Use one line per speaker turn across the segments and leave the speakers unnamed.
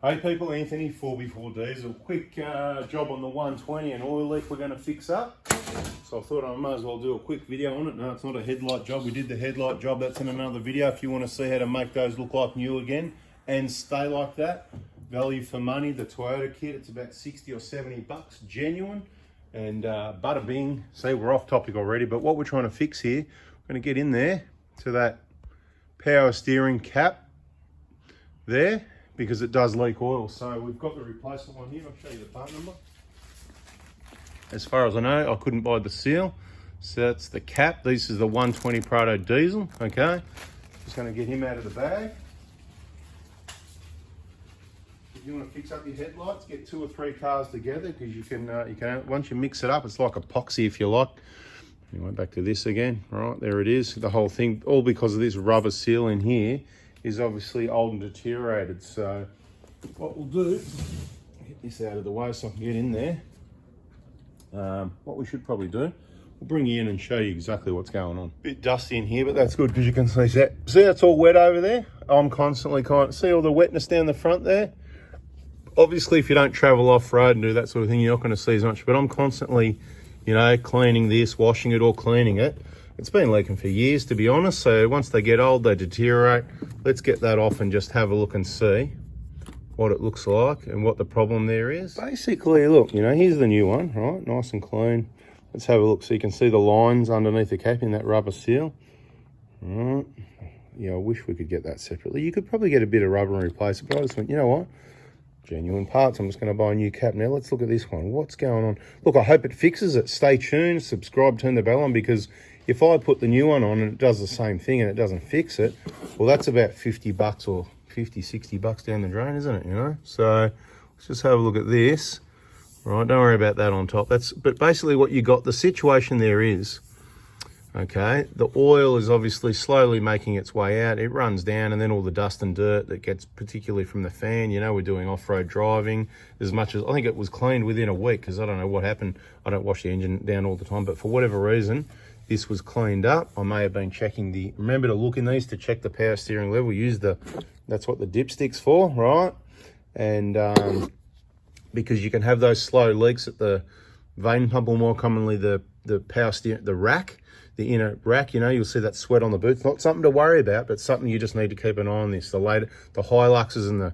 Hey people, Anthony, 4x4 Diesel. Quick job on the 120, an oil leak we're going to fix up. So I thought I might as well do a quick video on it. No, it's not a headlight job. We did the headlight job. That's in another video. If you want to see how to make those look like new again and stay like that. Value for money, the Toyota kit, it's about 60 or 70 bucks, genuine. And bada bing. See, we're off topic already, but what we're trying to fix here, we're going to get in there to that power steering cap there, because it does leak oil. So we've got the replacement one here. I'll show you the part number. As far as I know, I couldn't buy the seal. So that's the cap. This is the 120 Prado diesel, okay? Just gonna get him out of the bag. If you want to fix up your headlights, get 2 or 3 cars together, because you can once you mix it up, it's like epoxy if you like. Anyway, back to this again. All right, there it is. The whole thing, all because of this rubber seal in here, is obviously old and deteriorated. So what we'll do, get this out of the way so I can get in there. What we should probably do, we'll bring you in and show you exactly what's going on. Bit dusty in here, but that's good because you can see that. See, it's all wet over there. I'm constantly see all the wetness down the front there. Obviously, if you don't travel off-road and do that sort of thing, you're not going to see as much, but I'm constantly, you know, cleaning this, washing it or cleaning it. It's been leaking for years, to be honest. So once they get old, they deteriorate. Let's get that off and just have a look and see what it looks like and what the problem there is. Basically, look, you know, here's the new one, right? Nice and clean. Let's have a look so you can see the lines underneath the cap in that rubber seal. All right. Yeah, I wish we could get that separately. You could probably get a bit of rubber and replace it, but I just went, you know what? Genuine parts. I'm just going to buy a new cap now. Let's look at this one. What's going on? Look, I hope it fixes it. Stay tuned, subscribe, turn the bell on, because if I put the new one on and it does the same thing and it doesn't fix it, well, that's about 50 bucks or 50, 60 bucks down the drain, isn't it? You know? So let's just have a look at this. All right, don't worry about that on top. But basically what you got, the situation there is, okay, the oil is obviously slowly making its way out. It runs down, and then all the dust and dirt that gets particularly from the fan. You know, we're doing off-road driving. As much as I think it was cleaned within a week, because I don't know what happened. I don't wash the engine down all the time, but for whatever reason, this was cleaned up. I may have been checking remember to look in these to check the power steering level. Use that's what the dipstick's for, right? And because you can have those slow leaks at the vane pump, or more commonly the power steering, the rack, the inner rack, you know, you'll see that sweat on the boot. It's not something to worry about, but something you just need to keep an eye on this. The Hiluxes and the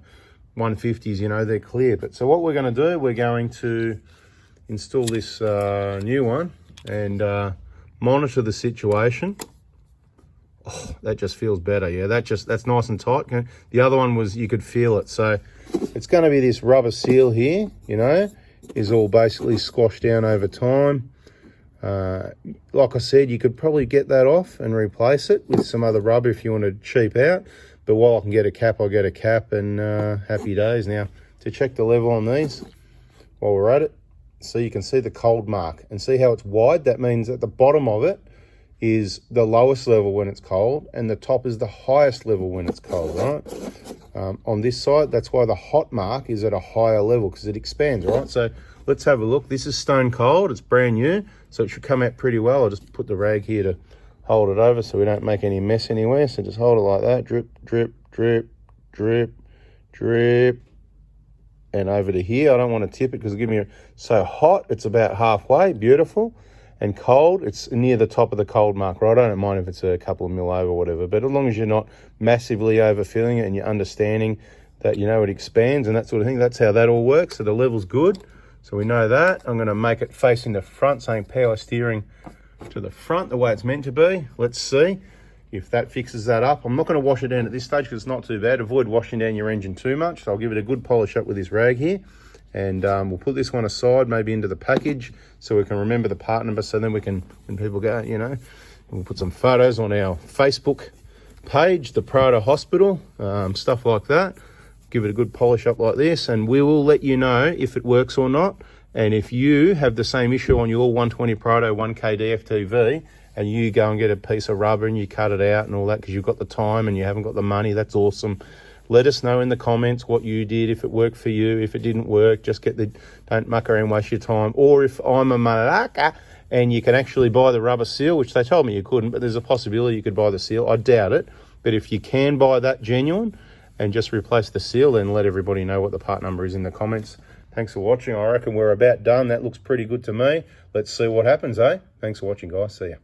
150s, you know, they're clear. But so what we're going to do, we're going to install this new one and monitor the situation. Oh, that just feels better. Yeah, that's nice and tight. The other one was, you could feel it. So it's going to be this rubber seal here, you know, is all basically squashed down over time. Like I said, you could probably get that off and replace it with some other rubber if you want to cheap out. But while I can get a cap, I'll get a cap, and happy days. Now, to check the level on these, while we're at it, so you can see the cold mark and see how it's wide. That means at the bottom of it is the lowest level when it's cold, and the top is the highest level when it's cold, right? On this side, that's why the hot mark is at a higher level, because it expands, right? So let's have a look. This is stone cold. It's brand new, so it should come out pretty well. I'll just put the rag here to hold it over so we don't make any mess anywhere. So just hold it like that. Drip, drip, drip, drip, drip. And over to here, I don't want to tip it because it'll give me so hot, it's about halfway, beautiful. And cold, it's near the top of the cold mark, right? I don't mind if it's a couple of mil over or whatever, but as long as you're not massively overfilling it and you're understanding that, you know, it expands and that sort of thing, that's how that all works. So the level's good. So we know that. I'm going to make it facing the front, saying power steering to the front, the way it's meant to be. Let's see if that fixes that up. I'm not going to wash it down at this stage because it's not too bad. Avoid washing down your engine too much. So I'll give it a good polish up with this rag here. And we'll put this one aside, maybe into the package, so we can remember the part number. So then we can, when people go, you know, we'll put some photos on our Facebook page, the Prado Hospital, stuff like that. Give it a good polish up like this, and we will let you know if it works or not. And if you have the same issue on your 120 Prado 1K DFTV, and you go and get a piece of rubber and you cut it out and all that because you've got the time and you haven't got the money, that's awesome. Let us know in the comments what you did, if it worked for you. If it didn't work, just don't muck around and waste your time. Or if I'm a malaka and you can actually buy the rubber seal, which they told me you couldn't, but there's a possibility you could buy the seal. I doubt it. But if you can buy that genuine, and just replace the seal, then let everybody know what the part number is in the comments. Thanks for watching. I reckon we're about done. That looks pretty good to me. Let's see what happens, eh? Thanks for watching, guys. See ya.